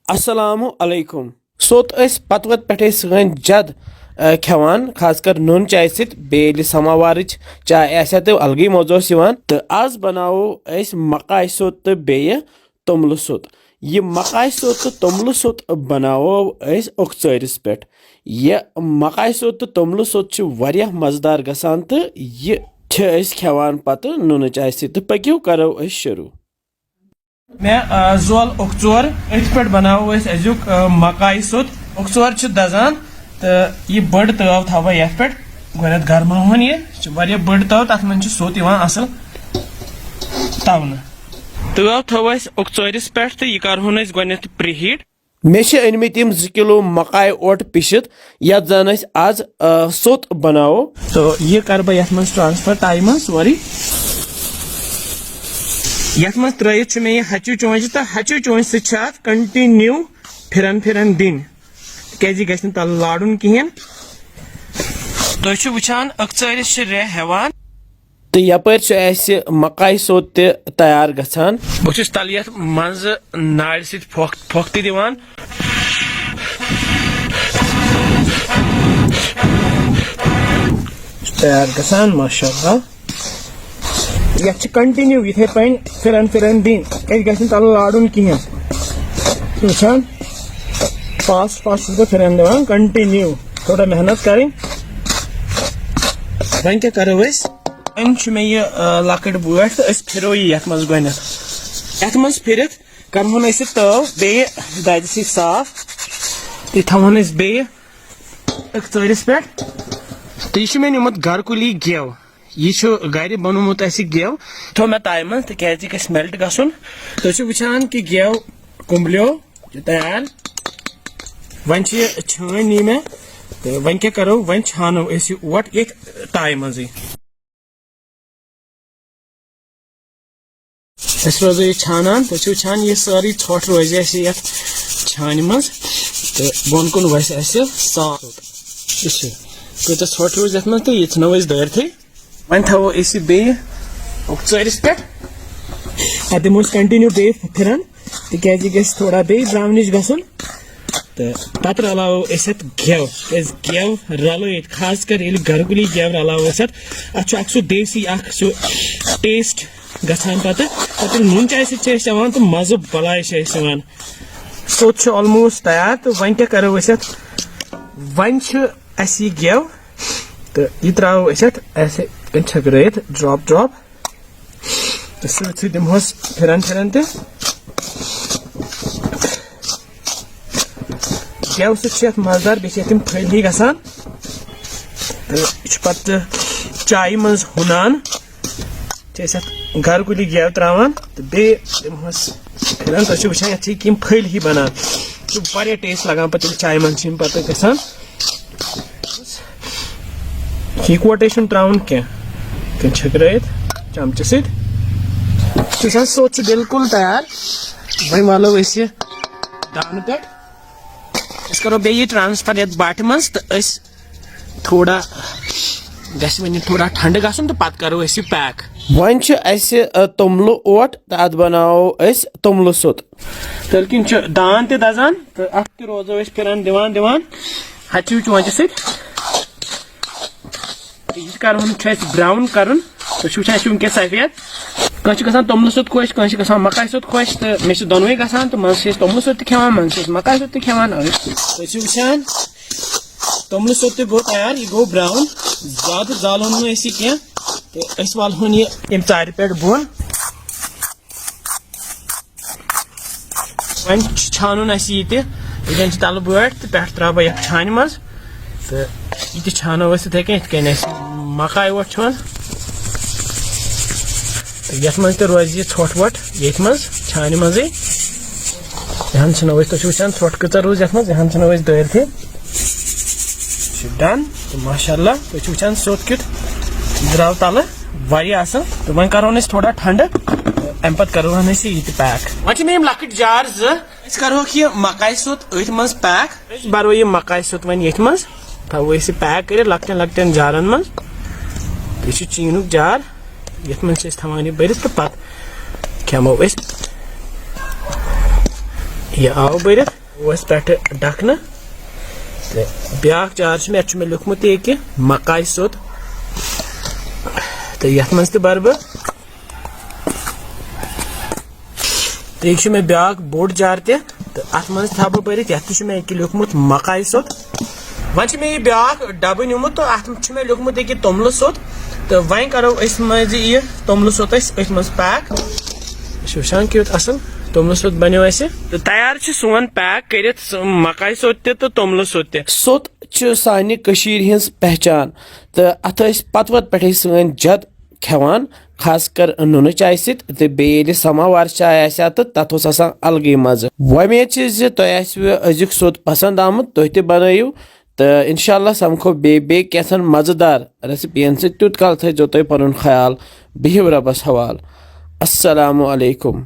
Assalamu alaikum. Sot is patwat pete sgan jad khewan khas kar nun chai sit beli samawarich chai aisa te algi mozo siwan te az banao is makai sot te beye tomlu sot. Ye makai sot te tomlu sot banao is oktsoiris pet. Ye makai sot te tomlu sot ch variyah mazdar gasan te ye ch is khewan pat nun chai sit te pakyu karo is shuru. मैं जोल ओक्चोर अथ पे बनाओ अजुक मकाई सोत ओक्चोर दजान तो यह बड़ तव थवा ये पे गो गर्मावन यह बड़ तव तथ मन सोत असल तवन तव थव ओक्चोरिस पे तो यह करहन गो प्रीहीट मे अनमित 2 किलो मकाई ओट पिशित यथ जन आज सोत बनाओ तो यह कर बह ये ट्रांसफर टाइम सोरी यथ मज त्रयित मे यह हचु चोंच तो हचु चोंच सत कंटिन्यू फिरन फिरन दिन क्या गि तल लाड़न कहें तुम वुचान अक्सरिस रे हेवान तो यपर मकाई सोत तैयार गसान बहुत तल ये मज नाड़ फोक दिवान तैयार गसान माशाअल्लाह यह कंटिन्यू इथे पे फिरन फिरन दिन क्या तल लाड़न कहें वुचान फास्ट फास्ट फिरन दिवान कंटिन्यू थोड़ा मेहनत करें वन क्या करो वन मे यह लकट बट तो फिरो ये मज गत मज फिरत करहन तव बे दस साफ तो थवन बे अक्सरिस पे तो यह मे निमुत घर कुली गेव यह गर बनोमुत गेव थो मे ताय मज क्या मेल्ट गसन तुम वुचान कि गेव कुंबलो तैयार वन छान नी मे तो वन क्या करो वन छानो ओट एक ताय मज रोजो यह छानान तो वुचान यह सारी ोट रोज ये छान मज तो बोन कुन वस साफ कत ोट रोज ये मज तो यह नो दरथी वन थो बे ओक्चरिस पे दिमो कंटिन्यू बे फिरन क्या थोड़ा बे ब्राउनिश गसन तो पत रलावो गेव गेव रलो खास कर घर कुली गेव रलावो अख देसी सो टेस्ट गसान पत नून चाय सवान तो मज़ बलाय सोत ऑलमोस्ट तैयार तो वन क्या करो वन गेव तो यह त्रो ऐसे छकरत ड्रॉप ड्रॉप तो सत दिमोस फिरन फिरन गेव सत मजदार बे फल गसान तो यह चाय मज हुनान घर कुली गेव त्रावान तो बे दिमोस फिरन तो वुचान ये फल ही बनान तो टेस्ट लगान पे चाय मज पे गसान इकवटे त्रावन क्या छकरत चमचे सत सोत बिल्कुल तैयार वह वालो दान पे करो बे ट्रांसफर ये बाट मज तो थोड़ा वन थोड़ा ठंड गसन तो पत करो पैक वन तोमलु ओट तो अत बनाओ तोमलु सोत तल किन दान ते दजान तो अत रोजो फिरन दिवान दिवान हचु चोंच सत यह करन ब्राउन करन तो वुनकस सफेद कह ग तोमलु सोत खुश कह ग मकाई सोत खुश तो मे दोनवे गसान तो मज तोमलु सोत खेवान मज मकाई सोत खेवान तो वुचान तोमलु सोत गो तैयार यह गो ब्राउन ज्यादा जालन कह तो वालहन यह चार पे बोन वन छान यह तल बट तो पे त्रा बह यह छान मज तो यह छानो मकाई वोट ये मज रोज यह ोट वोट ये छान मजे यहां तुम वुचान ोट कच रोज ये यहां दरथी डन तो माशाअल्लाह तुम वुचान सोत क्युत द्राव तल वारिया असल तो वन करो थोड़ा ठंड अम पे करो यह पैक वन मे लकट जार करो मकाई सोत अथ मज पैक बरो यह मकाई सोत वन ये मज थो पैक कर लकटन लकटन जारन मज यह चीनुक जार ये मज थवान यह भर तो पे खेमो यह आव भर वस पे डखन तो ब्या चार मे लिखमुत ये मकाई सोत तो ये मज बर बह तो ये मे ब्या बोड़ जार तो अत मज थो बह भर ये मे लिखमुत मकाई सोत वन मे यह ब्या डब निमुत तो अत मे लिखमुत ये तोमल सोत तो वन करो मज यह तोमल सोत मज पैक वुचान क्यूत असल तोमल सोत बनो तो तैयार सोन पैक कर मकाई सोत तो तोमल सोत सोत सानि कशीर हिंस पहचान तो अत पत वत पे सन जद खेवान खासकर नुन चाय सत तो बेल समावार चाय आसा तो तथ आसान अलगे मज वमेद तुह अजुक सोत पसंद आमुत तुह ते बनइव तो इंशाल्लाह समखो बे कैसन मजेदार रेसिपियन से तुत कल थो तुह पन ख्याल बिहिव रबस हवाल अस्सलामु अलैकुम।